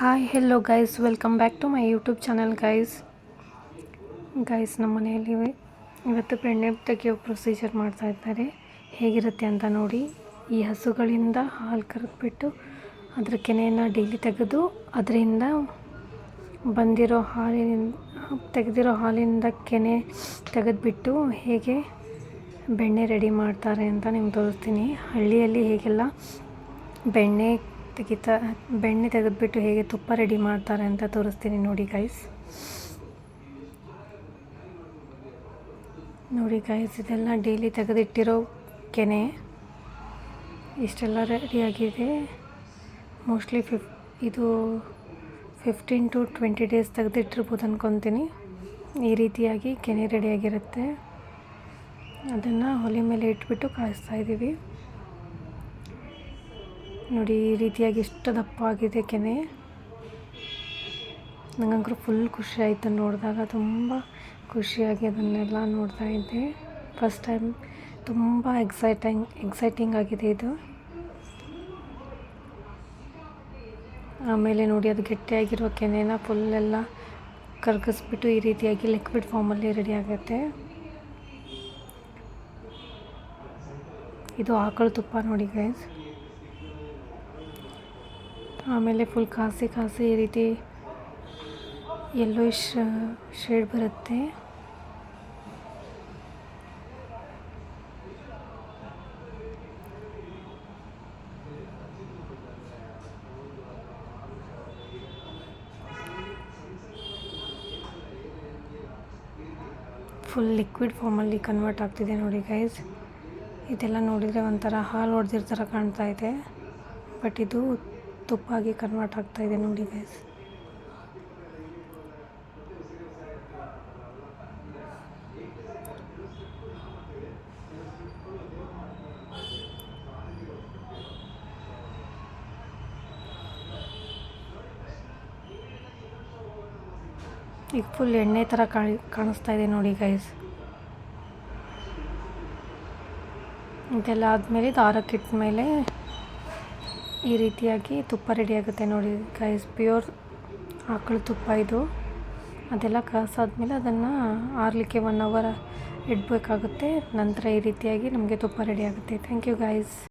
Hi hello guys, welcome back to my YouTube channel guys. ನಮ್ಮ ಮನೆಯಲ್ಲಿ ಇವತ್ತು ಬೆಣ್ಣೆ ತೆಗೆಯೋ ಪ್ರೊಸೀಜರ್ ಮಾಡ್ತಾ ಇದ್ದಾರೆ. ಹೇಗಿರುತ್ತೆ ಅಂತ ನೋಡಿ. ಈ ಹಸುಗಳಿಂದ ಹಾಲು ಕರೆದ್ಬಿಟ್ಟು ಅದರ ಕೆನೆಯನ್ನು ಡೈಲಿ ತೆಗೆದು ಅದರಿಂದ ತೆಗೆದಿರೋ ಹಾಲಿನಿಂದ ಕೆನೆ ತೆಗೆದುಬಿಟ್ಟು ಹೇಗೆ ಬೆಣ್ಣೆ ರೆಡಿ ಮಾಡ್ತಾರೆ ಅಂತ ನಿಮ್ಗೆ ತೋರಿಸ್ತೀನಿ. ಹಳ್ಳಿಯಲ್ಲಿ ಹೇಗೆಲ್ಲ ಬೆಣ್ಣೆ ತೆಗೆದುಬಿಟ್ಟು ಹೇಗೆ ತುಪ್ಪ ರೆಡಿ ಮಾಡ್ತಾರೆ ಅಂತ ತೋರಿಸ್ತೀನಿ ನೋಡಿ ಗೈಸ್. ಇದೆಲ್ಲ ಡೈಲಿ ತೆಗೆದಿಟ್ಟಿರೋ ಕೆನೆ ಇಷ್ಟೆಲ್ಲ ರೆಡಿಯಾಗಿದೆ. ಮೋಸ್ಟ್ಲಿ ಇದು 15 to 20 days ತೆಗೆದಿಟ್ಟಿರ್ಬೋದು ಅಂದ್ಕೊತೀನಿ. ಈ ರೀತಿಯಾಗಿ ಕೆನೆ ರೆಡಿಯಾಗಿರುತ್ತೆ. ಅದನ್ನು ಒಲೆ ಮೇಲೆ ಇಟ್ಬಿಟ್ಟು ಕಾಯಿಸ್ತಾ ಇದ್ದೀವಿ ನೋಡಿ. ಈ ರೀತಿಯಾಗಿ ಇಷ್ಟು ದಪ್ಪ ಆಗಿದೆ ಕೆನೆ. ನನಗಂತೂ ಫುಲ್ ಖುಷಿ ಆಯಿತು ನೋಡಿದಾಗ. ತುಂಬ ಖುಷಿಯಾಗಿ ಅದನ್ನೆಲ್ಲ ನೋಡ್ತಾ ಇದ್ದೆ. ಫಸ್ಟ್ ಟೈಮ್ ತುಂಬ ಎಕ್ಸೈಟಿಂಗ್ ಆಗಿದೆ ಇದು. ಆಮೇಲೆ ನೋಡಿ, ಅದು ಗಟ್ಟಿಯಾಗಿರೋ ಕೆನೆನ ಫುಲ್ಲೆಲ್ಲ ಕರಗಿಸ್ಬಿಟ್ಟು ಈ ರೀತಿಯಾಗಿ ಲಿಕ್ವಿಡ್ ಫಾರ್ಮಲ್ಲಿ ರೆಡಿ ಆಗುತ್ತೆ. ಇದು ಆಕಳ ತುಪ್ಪ ನೋಡಿ ಗೈಸ್. ಆಮೇಲೆ ಫುಲ್ ಕಾಸಿ ಈ ರೀತಿ ಯೆಲ್ಲೋಯಿಶ್ ಶೇಡ್ ಬರುತ್ತೆ. ಫುಲ್ ಲಿಕ್ವಿಡ್ ಫಾರ್ಮಲ್ಲಿ ಕನ್ವರ್ಟ್ ಆಗ್ತಿದೆ ನೋಡಿ ಗೈಸ್. ಇದೆಲ್ಲ ನೋಡಿದರೆ ಒಂಥರ ಹಾಲು ಹೊಡೆದಿರೋ ಥರ ಕಾಣ್ತಾ ಇದೆ, ಬಟ್ ಇದು ತುಪ್ಪ ಆಗಿ ಕನ್ವರ್ಟ್ ಆಗ್ತಾ ಇದೆ ನೋಡಿ ಗೈಸ್. ಈಗ ಫುಲ್ ಎಣ್ಣೆ ಥರ ಕಾಣಿಸ್ತಾ ಇದೆ ನೋಡಿ ಗೈಸ್. ಇದೆಲ್ಲ ಆದಮೇಲೆ ಇದು ಆರಕ್ಕಿಟ್ಟ ಮೇಲೆ ಈ ರೀತಿಯಾಗಿ ತುಪ್ಪ ರೆಡಿಯಾಗುತ್ತೆ ನೋಡಿ ಗೈಸ್. ಪ್ಯೂರ್ ಆಕಳ ತುಪ್ಪ ಇದು. ಅದೆಲ್ಲ ಕಾಸಾದ್ಮೇಲೆ ಅದನ್ನು ಆರಲಿಕ್ಕೆ 1 hour ಇಡಬೇಕಾಗುತ್ತೆ. ನಂತರ ಈ ರೀತಿಯಾಗಿ ನಮಗೆ ತುಪ್ಪ ರೆಡಿಯಾಗುತ್ತೆ. Thank you guys.